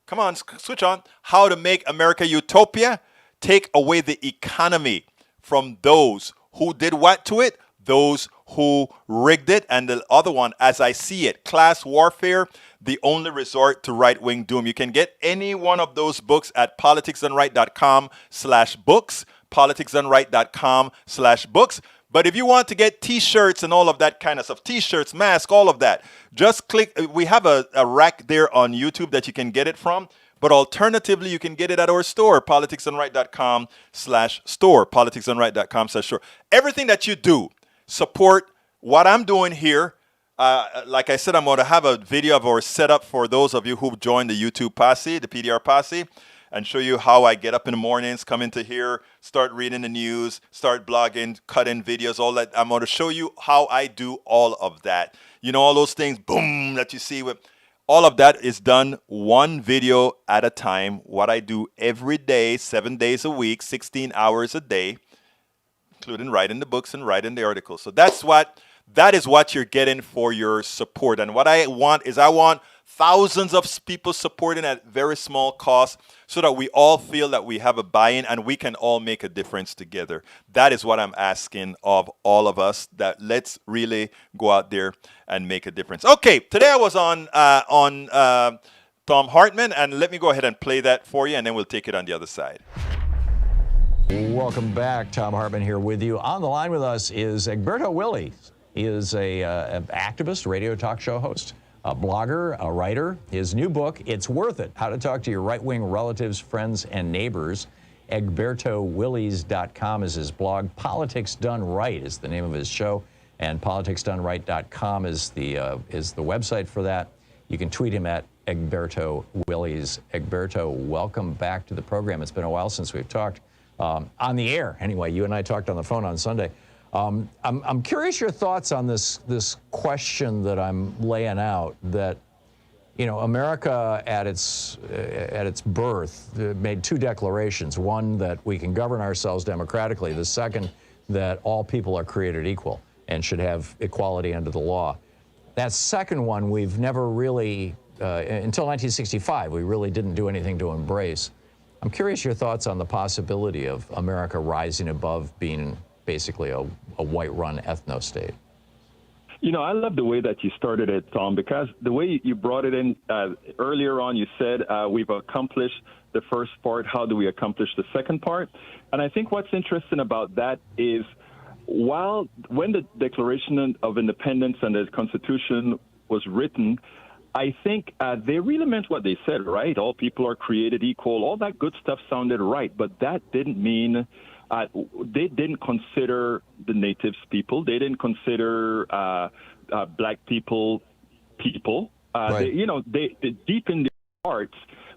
on, switch on, How to Make America Utopia. Take away the economy from those who did what to it? Those who rigged it. And the other one, As I See It, Class Warfare, the Only Resort to Right-Wing Doom. You can get any one of those books at politicsdoneright.com/books, politicsdoneright.com/books. But if you want to get T-shirts and all of that kind of stuff, T-shirts, masks, all of that, just click. We have a rack there on YouTube that you can get it from. But alternatively, you can get it at our store, politicsdoneright.com/store, politicsdoneright.com/store. Everything that you do, support what I'm doing here. Like I said, I'm going to have a video of our setup for those of you who've joined the YouTube Posse, the PDR Posse, and show you how I get up in the mornings, come into here, start reading the news, start blogging, cut in videos, all that. I'm going to show you how I do all of that. You know, all those things, boom, that you see with... All of that is done one video at a time. What I do every day, 7 days a week, 16 hours a day, including writing the books and writing the articles. So that is what you're getting for your support. And what I want thousands of people supporting at very small cost so that we all feel that we have a buy-in and we can all make a difference together. That is what I'm asking of all of us, that let's really go out there and make a difference. Okay, today I was on Thom Hartmann, and let me go ahead and play that for you, and then we'll take it on the other side. Welcome back. Thom Hartmann here with you. On the line with us is Egberto Willies. He is an activist, radio talk show host, a blogger, a writer. His new book, It's Worth It, How to Talk to Your Right-Wing Relatives, Friends, and Neighbors. EgbertoWillies.com is his blog. Politics Done Right is the name of his show, and politicsdoneright.com is the website for that. You can tweet him at Egberto Willies. Egberto, welcome back to the program. It's been a while since we've talked on the air. Anyway, you and I talked on the phone on Sunday. I'm curious your thoughts on this question that I'm laying out, that, you know, America at its birth made two declarations. One, that we can govern ourselves democratically. The second, that all people are created equal and should have equality under the law. That second one, we've never really, until 1965, we really didn't do anything to embrace. I'm curious your thoughts on the possibility of America rising above being basically a white-run ethno-state. You know, I love the way that you started it, Tom, because the way you brought it in earlier on, you said we've accomplished the first part. How do we accomplish the second part? And I think what's interesting about that is when the Declaration of Independence and the Constitution was written, I think they really meant what they said, right? All people are created equal. All that good stuff sounded right, but that didn't mean they didn't consider the natives people. They didn't consider black people. Right. They deep in their hearts,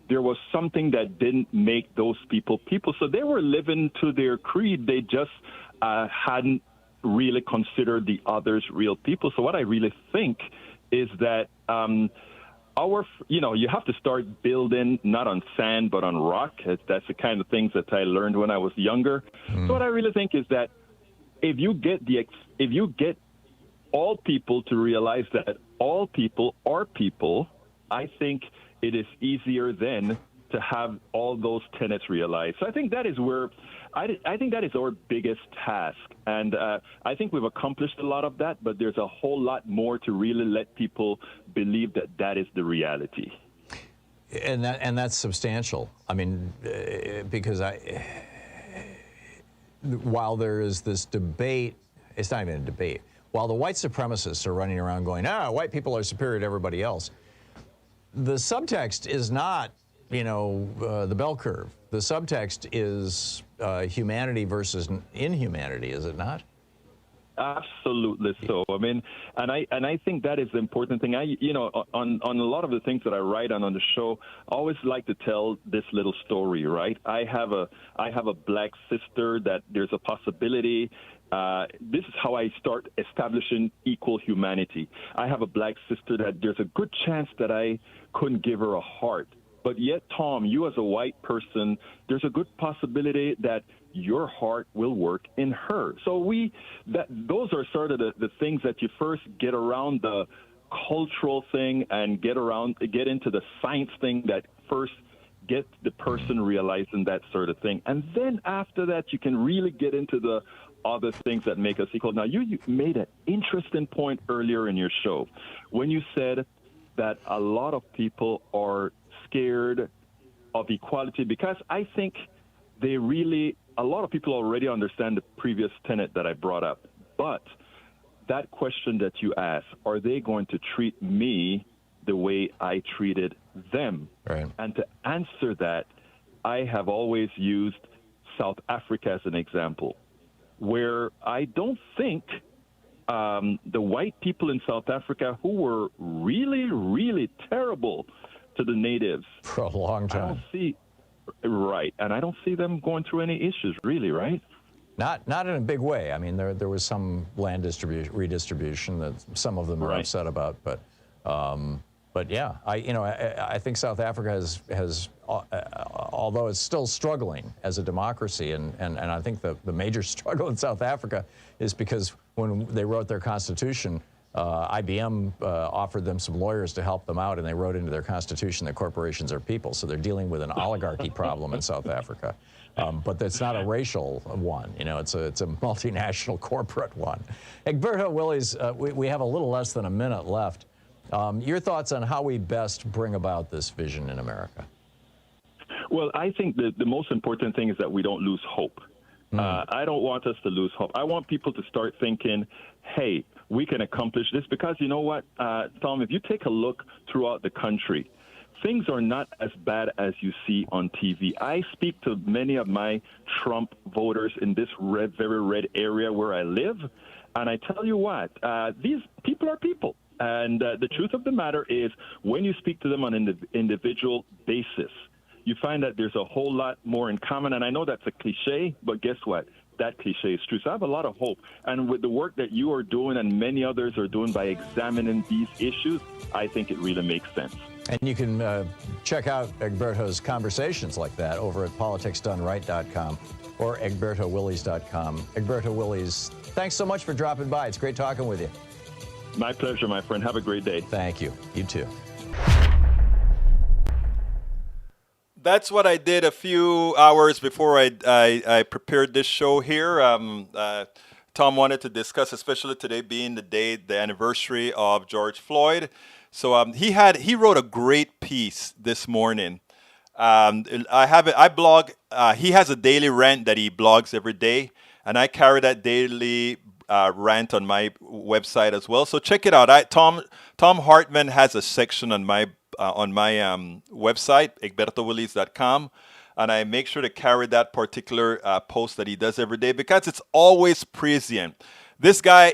there was something that didn't make those people people. So they were living to their creed. They just hadn't really considered the others real people. So what I really think is that you have to start building not on sand but on rock. That's the kind of things that I learned when I was younger. So what I really think is that if you get all people to realize that all people are people, I think it is easier then to have all those tenets realized. So I think that is where I think that is our biggest task, and I think we've accomplished a lot of that. But there's a whole lot more to really let people believe that that is the reality. And that's substantial. I mean, because while there is this debate, it's not even a debate. While the white supremacists are running around going, white people are superior to everybody else, the subtext is not, the bell curve. The subtext is humanity versus inhumanity, is it not? Absolutely so. I mean, and I think that is the important thing. On a lot of the things that I write on the show, I always like to tell this little story, right? I have a black sister that there's a possibility. This is how I start establishing equal humanity. I have a black sister that there's a good chance that I couldn't give her a heart. But yet, Tom, you as a white person, there's a good possibility that your heart will work in her. So those are sort of the things that you first get around the cultural thing and get into the science thing that first get the person realizing that sort of thing. And then after that, you can really get into the other things that make us equal. Now, you made an interesting point earlier in your show when you said that a lot of people are scared of equality, because I think a lot of people already understand the previous tenet that I brought up. But that question that you asked, are they going to treat me the way I treated them? Right. And to answer that, I have always used South Africa as an example, where I don't think the white people in South Africa, who were really, really terrible to the natives For a long time. And I don't see them going through any issues, really, right? Not in a big way. I mean, there was some land redistribution that some of them are upset about, but yeah, I think South Africa has although it's still struggling as a democracy, and I think the major struggle in South Africa is because when they wrote their constitution, IBM offered them some lawyers to help them out, and they wrote into their constitution that corporations are people. So they're dealing with an oligarchy problem in South Africa. But it's not a racial one, it's a multinational corporate one. Egberto Willies, we have a little less than a minute left. Your thoughts on how we best bring about this vision in America? Well, I think the most important thing is that we don't lose hope. I don't want us to lose hope. I want people to start thinking, hey, we can accomplish this, because you know what, Thom, if you take a look throughout the country, things are not as bad as you see on TV. I speak to many of my Trump voters in this very red area where I live, and I tell you what, these people are people. And the truth of the matter is, when you speak to them on an individual basis, you find that there's a whole lot more in common. And I know that's a cliche, but guess what? That cliche is true. So I have a lot of hope. And with the work that you are doing and many others are doing by examining these issues, I think it really makes sense. And you can check out Egberto's conversations like that over at politicsdoneright.com or egbertowillies.com. Egberto Willies, thanks so much for dropping by. It's great talking with you. My pleasure, my friend. Have a great day. Thank you. You too. That's what I did a few hours before I prepared this show here. Tom wanted to discuss, especially today being the anniversary of George Floyd. So he wrote a great piece this morning. I blog. He has a daily rant that he blogs every day, and I carry that daily rant on my website as well. So check it out. Thom Hartmann has a section on my website, egbertowillies.com, and I make sure to carry that particular post that he does every day, because it's always prescient. This guy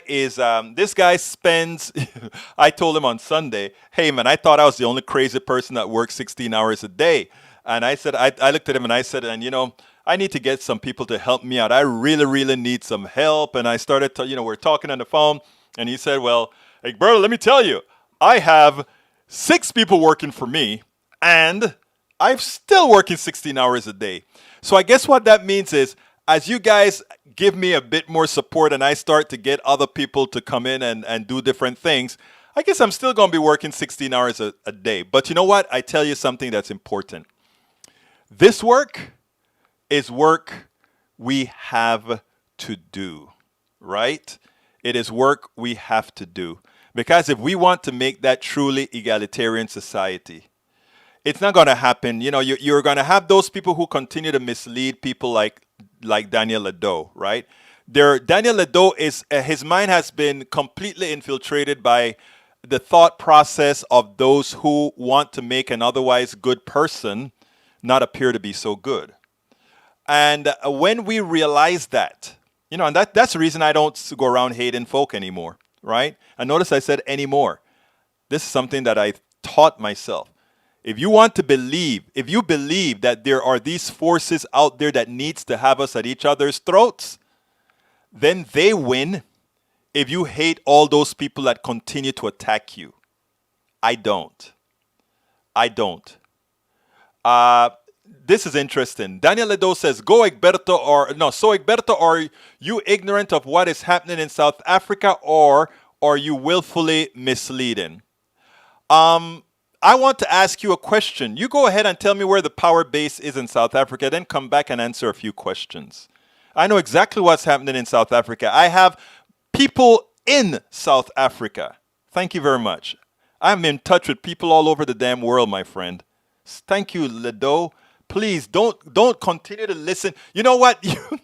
spends, I told him on Sunday, hey man, I thought I was the only crazy person that works 16 hours a day. And I said, I looked at him and I said, I need to get some people to help me out. I really, really need some help. And I started to, we're talking on the phone, and he said, well, Egberto, let me tell you, I have 6 people working for me, and I'm still working 16 hours a day. So I guess what that means is, as you guys give me a bit more support and I start to get other people to come in and do different things, I guess I'm still going to be working 16 hours a day. But you know what? I tell you something that's important. This work is work we have to do, right? It is work we have to do. Because if we want to make that truly egalitarian society, it's not going to happen. You know, you're going to have those people who continue to mislead people like Daniel Ledo, right? Daniel Ledo is his mind has been completely infiltrated by the thought process of those who want to make an otherwise good person not appear to be so good. And when we realize that, you know, and that's the reason I don't go around hating folk anymore, right? And notice I said anymore. This is something that I taught myself. If you want to believe, if you believe that there are these forces out there that needs to have us at each other's throats, then they win if you hate all those people that continue to attack you. I don't. I don't. This is interesting. Daniel Ledo says, "Go Egberto, or no, so Egberto, are you ignorant of what is happening in South Africa, or are you willfully misleading?" I want to ask you a question. You go ahead and tell me where the power base is in South Africa, then come back and answer a few questions. I know exactly what's happening in South Africa. I have people in South Africa. Thank you very much. I'm in touch with people all over the damn world, my friend. Thank you, Ledo. Please don't continue to listen. You know what?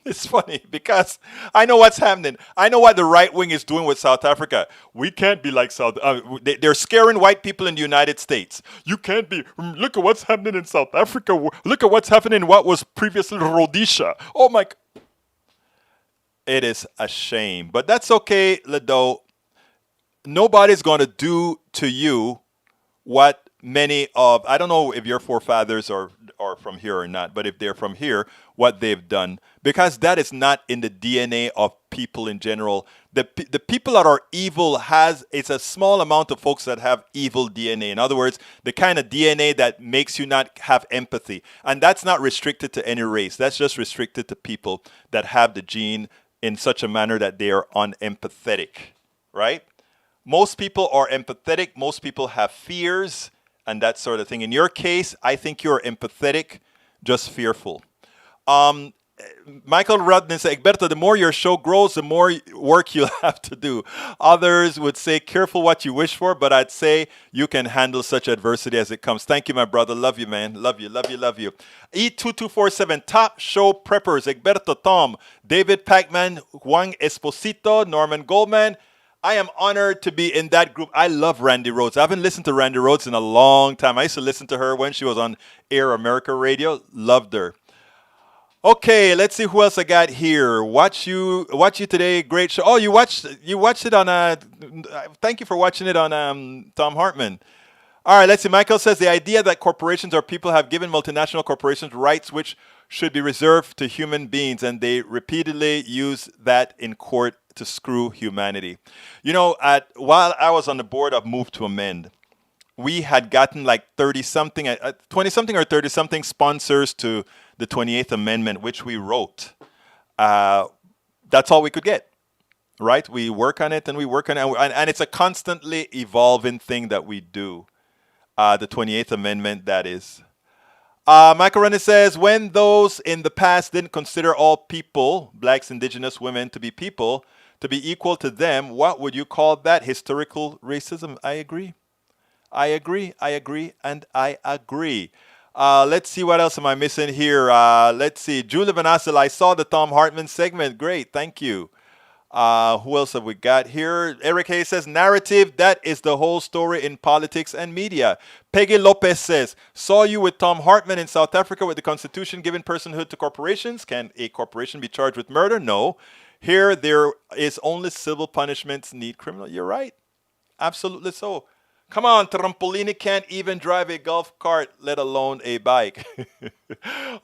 It's funny because I know what's happening. I know what the right wing is doing with South Africa. We can't be like South. They're scaring white people in the United States. You can't be. Look at what's happening in South Africa. Look at what's happening in what was previously Rhodesia. Oh my! It is a shame, but that's okay, Ledo. Nobody's going to do to you what many of, I don't know if your forefathers are from here or not, but if they're from here, what they've done, because that is not in the DNA of people in general. The people that are evil it's a small amount of folks that have evil DNA. In other words, the kind of DNA that makes you not have empathy. And that's not restricted to any race. That's just restricted to people that have the gene in such a manner that they are unempathetic, right? Most people are empathetic. Most people have fears and that sort of thing. In your case, I think you're empathetic, just fearful. Michael Rudden says, Egberto, the more your show grows, the more work you'll have to do. Others would say, careful what you wish for, but I'd say you can handle such adversity as it comes. Thank you, my brother. Love you, man. Love you, love you, love you. E2247, top show preppers, Egberto, Tom, David Pacman, Juan Esposito, Norman Goldman. I am honored to be in that group. I love Randy Rhodes. I haven't listened to Randy Rhodes in a long time. I used to listen to her when she was on Air America Radio. Loved her. Okay, let's see who else I got here. Watch you today. Great show. Oh, you watched it on thank you for watching it on Thom Hartmann. All right, let's see. Michael says the idea that corporations or people have given multinational corporations rights which should be reserved to human beings, and they repeatedly use that in court to screw humanity. You know, while I was on the board of Move to Amend, we had gotten like 30-something, 20-something or 30-something sponsors to the 28th Amendment, which we wrote. That's all we could get, right? We work on it and we work on it, and it's a constantly evolving thing that we do. The 28th Amendment, that is. Michael Rennie says, when those in the past didn't consider all people, blacks, indigenous, women, to be people, to be equal to them, what would you call that? Historical racism? I agree. I agree, and I agree. Let's see, what else am I missing here? Let's see. Julia Vanassil, I saw the Thom Hartmann segment. Great, thank you. Who else have we got here? Eric Hayes says, narrative, that is the whole story in politics and media. Peggy Lopez says, saw you with Thom Hartmann in South Africa with the Constitution giving personhood to corporations. Can a corporation be charged with murder? No. Here, there is only civil punishments need criminal. You're right. Absolutely so. Come on, Trampolini can't even drive a golf cart, let alone a bike.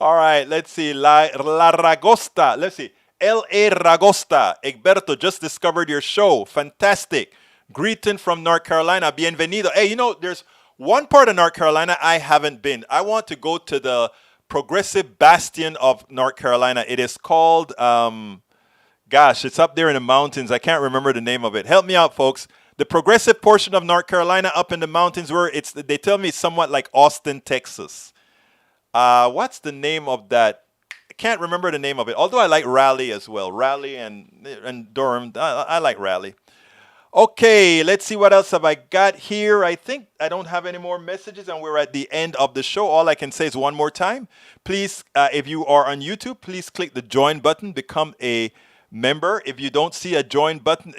All right, let's see. La Ragosta. Let's see. L.A. Ragosta. Egberto, just discovered your show. Fantastic. Greeting from North Carolina. Bienvenido. Hey, you know, there's one part of North Carolina I haven't been. I want to go to the progressive bastion of North Carolina. It is called, it's up there in the mountains. I can't remember the name of it. Help me out, folks. The progressive portion of North Carolina up in the mountains where they tell me it's somewhat like Austin, Texas. What's the name of that? I can't remember the name of it. Although I like Raleigh as well. Raleigh and Durham. I like Raleigh. Okay, let's see what else have I got here. I think I don't have any more messages and we're at the end of the show. All I can say is one more time. Please, if you are on YouTube, please click the join button, become a member. If you don't see a join button,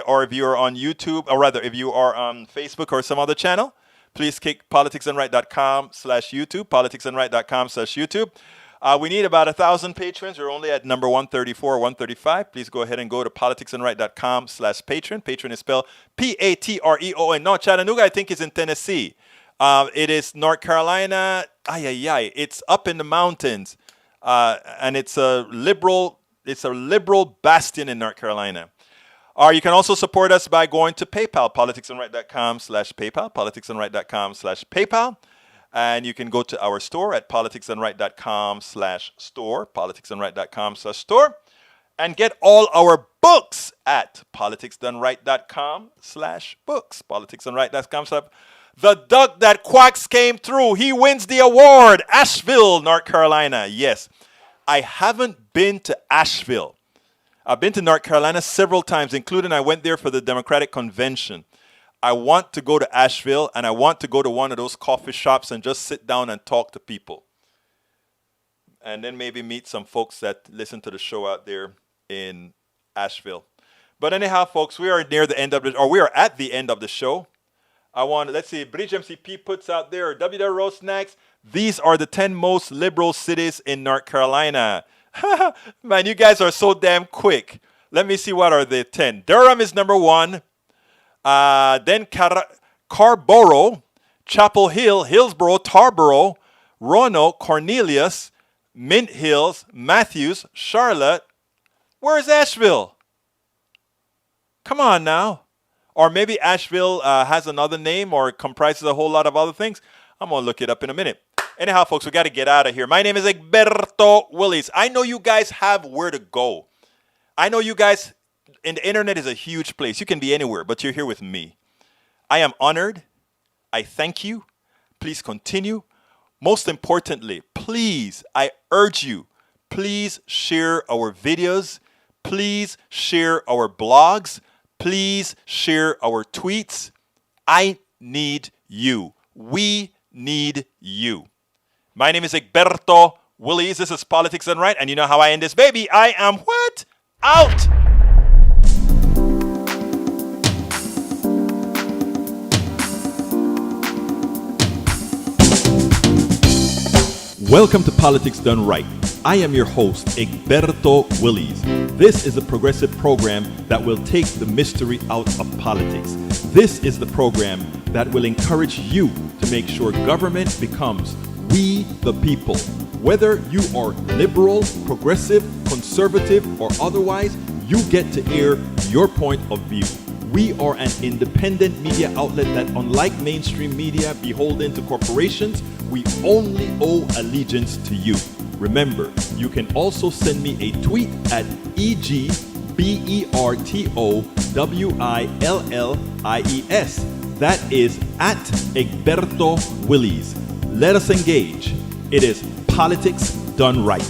or if you're on YouTube, or rather, if you are on Facebook or some other channel, please click politicsandright.com/YouTube, politicsandright.com/YouTube. We need about 1,000 patrons. We're only at number 134, 135. Please go ahead and go to politicsandright.com/patron. Patron is spelled Patreon. No, Chattanooga, I think, is in Tennessee. It is North Carolina. It's up in the mountains. And it's a liberal bastion in North Carolina. Or you can also support us by going to PayPal, politicsandright.com/PayPal, politicsandright.com/PayPal. And you can go to our store at politicsandright.com/store, politicsandright.com/store, and get all our books at politicsdoneright.com/books, politicsandright.com/. The duck that quacks came through. He wins the award. Asheville, North Carolina. Yes. I haven't been to Asheville. I've been to North Carolina several times, including I went there for the Democratic Convention. I want to go to Asheville, and I want to go to one of those coffee shops and just sit down and talk to people. And then maybe meet some folks that listen to the show out there in Asheville. But anyhow, folks, we are at the end of the show. Let's see, Bridge MCP puts out there, WW Roast Snacks. These are the 10 most liberal cities in North Carolina. Man, you guys are so damn quick. Let me see, what are the 10? Durham is number 1. Then Carborough, Chapel Hill, Hillsborough, Tarboro, Roanoke, Cornelius, Mint Hills, Matthews, Charlotte. Where's Asheville? Come on now. Or maybe Asheville has another name or comprises a whole lot of other things. I'm going to look it up in a minute. Anyhow, folks, we got to get out of here. My name is Egberto Willies. I know you guys have where to go. I know you guys, and the internet is a huge place. You can be anywhere, but you're here with me. I am honored. I thank you. Please continue. Most importantly, please, I urge you, please share our videos. Please share our blogs. Please share our tweets. I need you. We need you. My name is Egberto Willies. This is Politics Done Right. And you know how I end this, baby. I am what? Out! Welcome to Politics Done Right. I am your host, Egberto Willies. This is a progressive program that will take the mystery out of politics. This is the program that will encourage you to make sure government becomes we the people. Whether you are liberal, progressive, conservative, or otherwise, you get to air your point of view. We are an independent media outlet that, unlike mainstream media beholden to corporations, we only owe allegiance to you. Remember, you can also send me a tweet at EGBERTOWILLIES. That is at Egberto Willies. Let us engage. It is Politics Done Right.